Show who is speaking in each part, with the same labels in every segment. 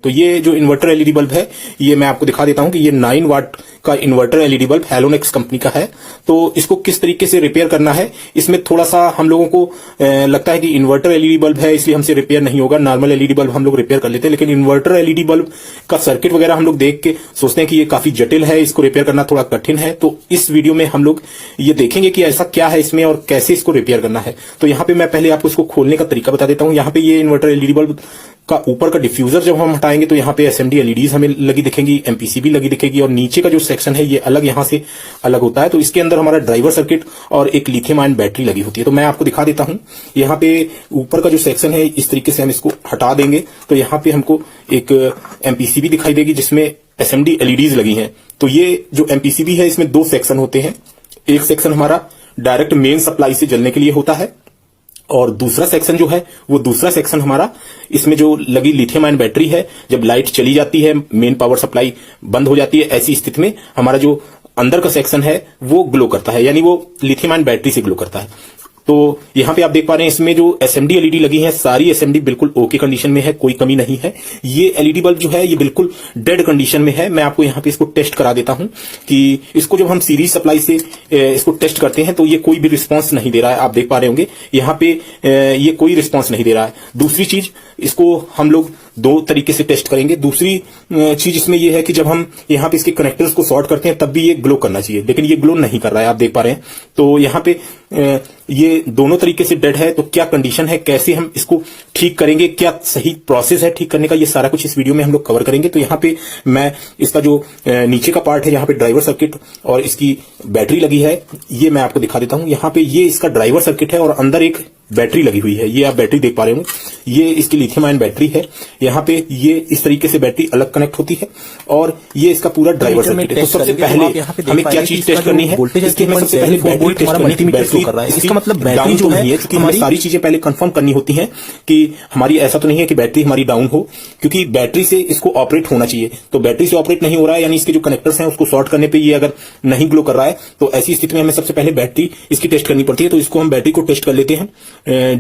Speaker 1: तो ये जो इन्वर्टर एलईडी बल्ब है, ये मैं आपको दिखा देता हूं कि ये 9 वाट का इन्वर्टर एलईडी बल्ब हैलोनेक्स कंपनी का है। तो इसको किस तरीके से रिपेयर करना है, इसमें थोड़ा सा हम लोगों को लगता है कि इन्वर्टर एलईडी बल्ब है इसलिए हमसे रिपेयर नहीं होगा, नॉर्मल एलईडी बल्ब हम लोग रिपेयर कर लेते हैं। लेकिन इन्वर्टर एलईडी बल्ब का सर्किट वगैरह हम लोग देख के सोचते हैं कि ये काफी जटिल है, इसको रिपेयर करना थोड़ा कठिन है। तो इस वीडियो में हम लोग ये देखेंगे कि ऐसा क्या है इसमें और कैसे इसको रिपेयर करना है। तो यहाँ पे मैं पहले आपको इसको खोलने का तरीका बता देता हूँ। यहाँ पे ये इन्वर्टर एलईडी बल्ब का ऊपर का डिफ्यूजर जब हम हटाएंगे तो यहाँ पे एसएमडी एलईडीज हमें लगी दिखेंगी, एमपीसीबी लगी दिखेगी, और नीचे का जो सेक्शन है ये अलग यहाँ से अलग होता है। तो इसके अंदर हमारा ड्राइवर सर्किट और एक लिथियम आयन बैटरी लगी होती है। तो मैं आपको दिखा देता हूँ, यहाँ पे ऊपर का जो सेक्शन है इस तरीके से हम इसको हटा देंगे तो यहाँ पे हमको एक एमपीसीबी दिखाई देगी जिसमें एसएमडी एलईडीज लगी हैं। तो ये जो एमपीसीबी है इसमें दो सेक्शन होते हैं, एक सेक्शन हमारा डायरेक्ट मेन सप्लाई से जलने के लिए होता है और दूसरा सेक्शन जो है वो दूसरा सेक्शन हमारा इसमें जो लगी लिथियम आयन बैटरी है, जब लाइट चली जाती है, मेन पावर सप्लाई बंद हो जाती है, ऐसी स्थिति में हमारा जो अंदर का सेक्शन है वो ग्लो करता है, यानी वो लिथियम आयन बैटरी से ग्लो करता है। तो यहां पे आप देख पा रहे हैं इसमें जो एसएमडी एलईडी लगी है सारी एसएमडी बिल्कुल ओके कंडीशन में है, कोई कमी नहीं है। ये एलईडी बल्ब जो है ये बिल्कुल डेड कंडीशन में है। मैं आपको यहां पे इसको टेस्ट करा देता हूं कि इसको जब हम सीरीज सप्लाई से इसको टेस्ट करते हैं तो ये कोई भी रिस्पांस नहीं दे रहा है। आप देख पा रहे होंगे यहां पे ये कोई रिस्पांस नहीं दे रहा है। दूसरी चीज, इसको हम लोग दो तरीके से टेस्ट करेंगे। दूसरी चीज इसमें यह है कि जब हम यहाँ पे इसके कनेक्टर्स को शॉर्ट करते हैं तब भी ये ग्लो करना चाहिए, लेकिन ये ग्लो नहीं कर रहा है, आप देख पा रहे हैं। तो यहाँ पे ये दोनों तरीके से डेड है। तो क्या कंडीशन है, कैसे हम इसको ठीक करेंगे, क्या सही प्रोसेस है ठीक करने का, ये सारा कुछ इस वीडियो में हम लोग कवर करेंगे। तो यहाँ पे मैं इसका जो नीचे का पार्ट है, यहाँ पे ड्राइवर सर्किट और इसकी बैटरी लगी है, ये मैं आपको दिखा देता हूँ। यहाँ पे ये इसका ड्राइवर सर्किट है और अंदर एक बैटरी लगी हुई है, ये आप बैटरी देख पा रहे होंगे, ये इसकी लिथियम आयन बैटरी है। यहाँ पे ये इस तरीके से बैटरी अलग कनेक्ट होती है और ये इसका पूरा ड्राइवर सर्किट है। तो सबसे पहले हमें क्या चीज टेस्ट करनी है, इसकी हमें सबसे पहले बैटरी टेस्ट करनी है। इसका मतलब बैटरी जो है, क्योंकि हमें सारी चीजें पहले कंफर्म करनी होती हैं कि हमारी ऐसा तो नहीं है कि बैटरी हमारी डाउन हो, क्योंकि बैटरी से इसको ऑपरेट होना चाहिए। तो बैटरी से ऑपरेट नहीं हो रहा है, यानी इसके जो कनेक्टर्स हैं उसको शॉर्ट करने पे ये अगर नहीं ग्लो कर रहा है तो ऐसी स्थिति में हमें सबसे पहले बैटरी इसकी टेस्ट करनी पड़ती है। तो इसको हम बैटरी को टेस्ट कर लेते हैं।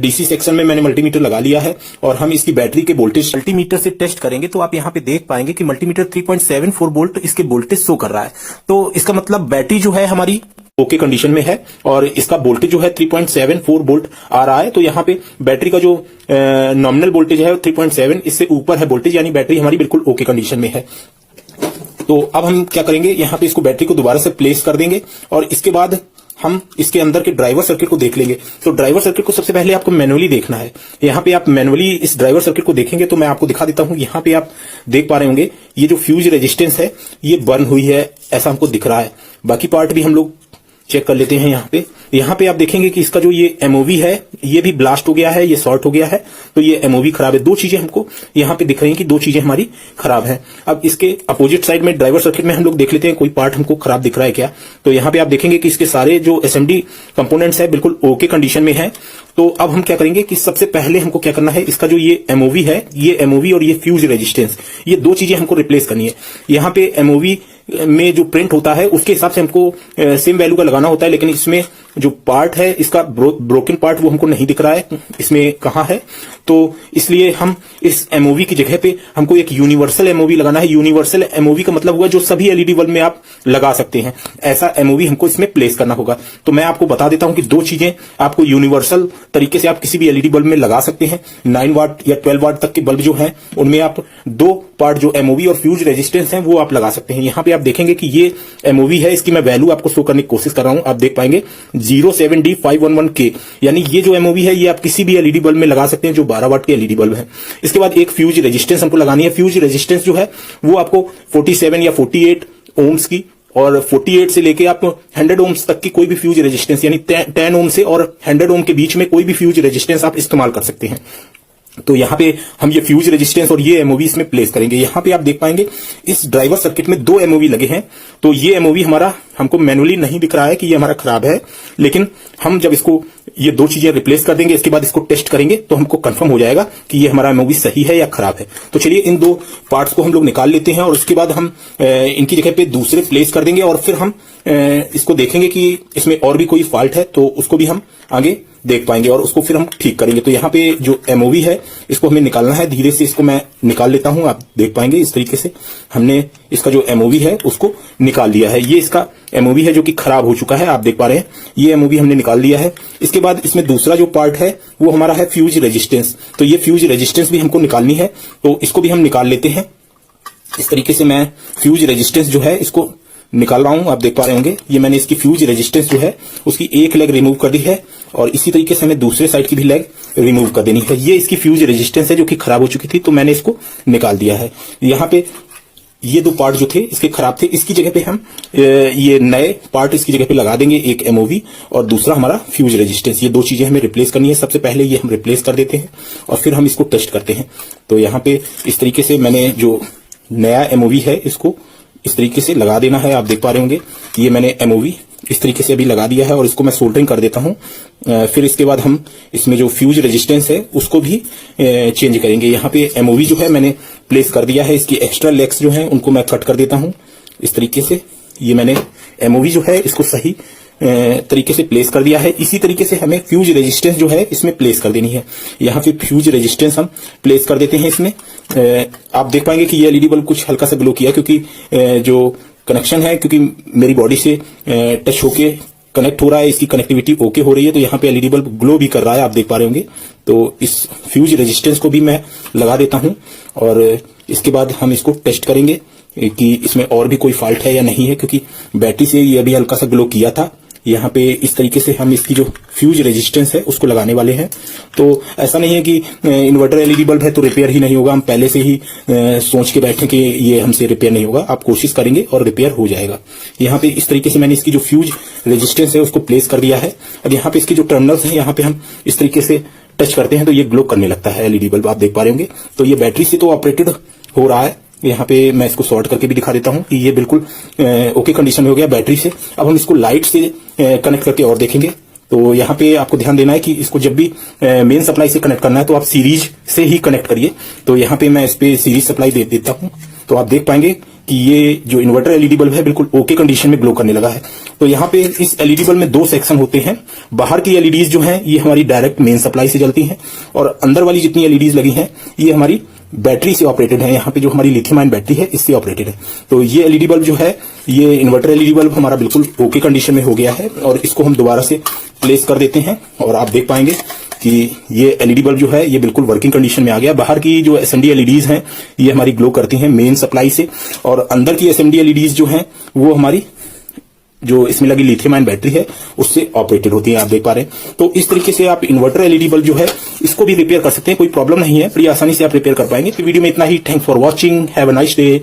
Speaker 1: डीसी सेक्शन में मैंने मल्टीमीटर लगा लिया है और हम इसकी बैटरी के वोल्टेज मल्टीमीटर से टेस्ट करेंगे। तो आप यहां पे देख पाएंगे कि मल्टीमीटर 3.74 वोल्ट इसके वोल्टेज शो कर रहा है। तो इसका मतलब बैटरी जो है हमारी ओके कंडीशन में है और इसका वोल्टेज जो है 3.74 वोल्ट आ रहा है। तो यहाँ पे बैटरी का जो नॉमिनल वोल्टेज है 3.7, इससे ऊपर है वोल्टेज, यानी बैटरी हमारी बिल्कुल ओके कंडीशन में है। तो अब हम क्या करेंगे, यहाँ पे इसको बैटरी को दोबारा से प्लेस कर देंगे और इसके बाद हम इसके अंदर के ड्राइवर सर्किट को देख लेंगे। तो ड्राइवर सर्किट को सबसे पहले आपको मैनुअली देखना है। यहाँ पे आप मैनुअली इस ड्राइवर सर्किट को देखेंगे तो मैं आपको दिखा देता हूँ। यहाँ पे आप देख पा रहे होंगे ये जो फ्यूज रेजिस्टेंस है ये बर्न हुई है, ऐसा हमको दिख रहा है। बाकी पार्ट भी हम लोग चेक कर लेते हैं। यहाँ पे आप देखेंगे कि इसका जो ये एमओवी है ये भी ब्लास्ट हो गया है, ये शॉर्ट हो गया है, तो ये एमओवी खराब है। दो चीजें हमको यहाँ पे दिख रही हैं कि दो चीजें हमारी खराब हैं। अब इसके अपोजिट साइड में ड्राइवर सर्किट में हम लोग देख लेते हैं कोई पार्ट हमको खराब दिख रहा है क्या। तो यहाँ पे आप देखेंगे कि इसके सारे जो एसएमडी कंपोनेंट्स है बिल्कुल ओके कंडीशन में है। तो अब हम क्या करेंगे कि सबसे पहले हमको क्या करना है, इसका जो ये एमओवी है, ये एमओवी और ये फ्यूज रेजिस्टेंस, ये दो चीजें हमको रिप्लेस करनी है। यहाँ पे एमओवी में जो प्रिंट होता है उसके हिसाब से हमको सेम वैल्यू का लगाना होता है, लेकिन इसमें जो पार्ट है इसका ब्रोकन पार्ट वो हमको नहीं दिख रहा है इसमें कहाँ है। तो इसलिए हम इस एमओवी की जगह पे हमको एक यूनिवर्सल एमओवी लगाना है। यूनिवर्सल एमओवी का मतलब हुआ जो सभी एलईडी बल्ब में आप लगा सकते हैं, ऐसा एमओवी हमको इसमें प्लेस करना होगा। तो मैं आपको बता देता हूं कि दो चीजें आपको यूनिवर्सल तरीके से आप किसी भी एलईडी बल्ब में लगा सकते हैं। 9 वाट या 12 वाट तक के बल्ब जो हैं उनमें आप दो पार्ट जो एमओवी और फ्यूज रेजिस्टेंस है वो आप लगा सकते हैं। यहाँ पे आप देखेंगे कि ये एमओवी है, इसकी मैं वैल्यू आपको शो करने की कोशिश कर रहा हूं। आप देख पाएंगे 07D511K, यानी ये जो एमओवी है ये आप किसी भी एलईडी बल्ब में लगा सकते हैं जो 12 वाट के एलईडी बल्ब है। इसके बाद एक फ्यूज रेजिस्टेंस हमको लगानी है। फ्यूज रेजिस्टेंस जो है वो आपको 47 या 48 ओम्स की, और 48 से लेके आप 100 ओम्स तक की कोई भी फ्यूज रेजिस्टेंस, यानी 10 ओम से और 100 ओम के बीच में कोई भी फ्यूज रेजिस्टेंस आप इस्तेमाल कर सकते हैं। तो यहाँ पे हम ये फ्यूज रेजिस्टेंस और ये एमओवी इसमें प्लेस करेंगे। यहाँ पे आप देख पाएंगे इस ड्राइवर सर्किट में दो एमओवी लगे हैं। तो ये एमओवी हमारा हमको मैनुअली नहीं दिख रहा है कि ये हमारा खराब है, लेकिन हम जब इसको ये दो चीजें रिप्लेस कर देंगे, इसके बाद इसको टेस्ट करेंगे तो हमको कंफर्म हो जाएगा कि ये हमारा एमओवी सही है या खराब है। तो चलिए इन दो पार्ट्स को हम लोग निकाल लेते हैं और उसके बाद हम इनकी जगह पे दूसरे प्लेस कर देंगे और फिर हम इसको देखेंगे कि इसमें और भी कोई फॉल्ट है तो उसको भी हम आगे देख पाएंगे और उसको फिर हम ठीक करेंगे। तो यहाँ पे जो एमओवी है इसको हमें निकालना है। धीरे से इसको मैं निकाल लेता हूं, आप देख पाएंगे इस तरीके से हमने इसका जो एमओवी है उसको निकाल लिया है। ये इसका एमओवी है जो कि खराब हो चुका है, आप देख पा रहे हैं। ये एमओवी हमने निकाल लिया है। इसके बाद इसमें दूसरा जो पार्ट है वो हमारा है फ्यूज रेजिस्टेंस। तो ये फ्यूज रेजिस्टेंस भी हमको निकालनी है, तो इसको भी हम निकाल लेते हैं। इस तरीके से मैं फ्यूज रेजिस्टेंस जो है इसको निकाल रहा हूं, आप देख पा रहे होंगे। ये मैंने इसकी फ्यूज रेजिस्टेंस जो है उसकी एक लेग रिमूव कर दी है और इसी तरीके से हमें दूसरे साइड की भी लेग रिमूव कर देनी है। ये इसकी फ्यूज रेजिस्टेंस है जो कि खराब हो चुकी थी, तो मैंने इसको निकाल दिया है। यहाँ पे ये दो पार्ट जो थे इसके खराब थे, इसकी जगह पे हम ये नए पार्ट इसकी जगह पे लगा देंगे, एक एमओवी और दूसरा हमारा फ्यूज रेजिस्टेंस। ये दो चीजें हमें रिप्लेस करनी है। सबसे पहले ये हम रिप्लेस कर देते हैं और फिर हम इसको टेस्ट करते हैं। तो यहाँ पे इस तरीके से मैंने जो नया एमओवी है इसको इस तरीके से लगा देना है, आप देख पा रहे होंगे। ये मैंने एमओवी इस तरीके से अभी लगा दिया है और इसको मैं सोल्डरिंग कर देता हूं। फिर इसके बाद हम इसमें जो फ्यूज रेजिस्टेंस है उसको भी चेंज करेंगे। यहाँ पे एमओवी जो है मैंने प्लेस कर दिया है, इसकी एक्स्ट्रा लेग्स जो है उनको मैं कट कर देता हूं इस तरीके से। ये मैंने एमओवी जो है इसको सही तरीके से प्लेस कर दिया है। इसी तरीके से हमें फ्यूज रेजिस्टेंस जो है इसमें प्लेस कर देनी है। यहाँ पे फ्यूज रेजिस्टेंस हम प्लेस कर देते हैं इसमें। आप देख पाएंगे कि ये एलईडी बल्ब कुछ हल्का सा ग्लो किया, क्योंकि जो कनेक्शन है, क्योंकि मेरी बॉडी से टच होके कनेक्ट हो रहा है, इसकी कनेक्टिविटी ओके हो रही है, तो यहाँ पे एलईडी बल्ब ग्लो भी कर रहा है, आप देख पा रहे होंगे। तो इस फ्यूज रेजिस्टेंस को भी मैं लगा देता हूं और इसके बाद हम इसको टेस्ट करेंगे कि इसमें और भी कोई फॉल्ट है या नहीं है, क्योंकि बैटरी से ये अभी हल्का सा ग्लो किया था। यहाँ पे इस तरीके से हम इसकी जो फ्यूज रेजिस्टेंस है उसको लगाने वाले हैं। तो ऐसा नहीं है कि इन्वर्टर एलईडी बल्ब है तो रिपेयर ही नहीं होगा, हम पहले से ही सोच के बैठे कि ये हमसे रिपेयर नहीं होगा। आप कोशिश करेंगे और रिपेयर हो जाएगा। यहाँ पे इस तरीके से मैंने इसकी जो फ्यूज रेजिस्टेंस है उसको प्लेस कर दिया है। अब यहाँ पे इसकी जो टर्मिनल्स हैं यहाँ पे हम इस तरीके से टच करते हैं तो ये ग्लो करने लगता है एलईडी बल्ब, आप देख पा रहे होंगे। तो ये बैटरी से तो ऑपरेटेड हो रहा है। यहाँ पे मैं इसको शॉर्ट करके भी दिखा देता हूं कि ये बिल्कुल ओके कंडीशन में हो गया बैटरी से। अब हम इसको लाइट से कनेक्ट करके और देखेंगे। तो यहाँ पे आपको ध्यान देना है कि इसको जब भी मेन सप्लाई से कनेक्ट करना है तो आप सीरीज से ही कनेक्ट करिए। तो यहाँ पे मैं इस पे सीरीज सप्लाई दे देता हूं, तो आप देख पाएंगे कि ये जो इन्वर्टर एलईडी बल्ब है बिल्कुल ओके कंडीशन में ग्लो करने लगा है। तो यहाँ पे इस एलईडी बल्ब में दो सेक्शन होते हैं। बाहर की एलईडीज जो हैं ये हमारी डायरेक्ट मेन सप्लाई से जलती हैं और अंदर वाली जितनी एलईडीज लगी हैं ये हमारी बैटरी से ऑपरेटेड है। यहाँ पे जो हमारी लिथियम आयन बैटरी है इससे ऑपरेटेड है। तो ये एलईडी बल्ब जो है ये इन्वर्टर एलईडी बल्ब हमारा बिल्कुल ओके कंडीशन में हो गया है और इसको हम दोबारा से प्लेस कर देते हैं और आप देख पाएंगे कि ये एलईडी बल्ब जो है ये बिल्कुल वर्किंग कंडीशन में आ गया। बाहर की जो एसएमडी एलईडीज हैं ये हमारी ग्लो करती हैं मेन सप्लाई से और अंदर की एसएमडी एलईडीज जो हैं वो हमारी जो इसमें लगी लिथियम आयन बैटरी है उससे ऑपरेटेड होती है, आप देख पा रहे हैं। तो इस तरीके से आप इन्वर्टर एलईडी बल्ब जो है इसको भी रिपेयर कर सकते हैं, कोई प्रॉब्लम नहीं है, बड़ी आसानी से आप रिपेयर कर पाएंगे। तो वीडियो में इतना ही। Thanks for watching, have a nice day.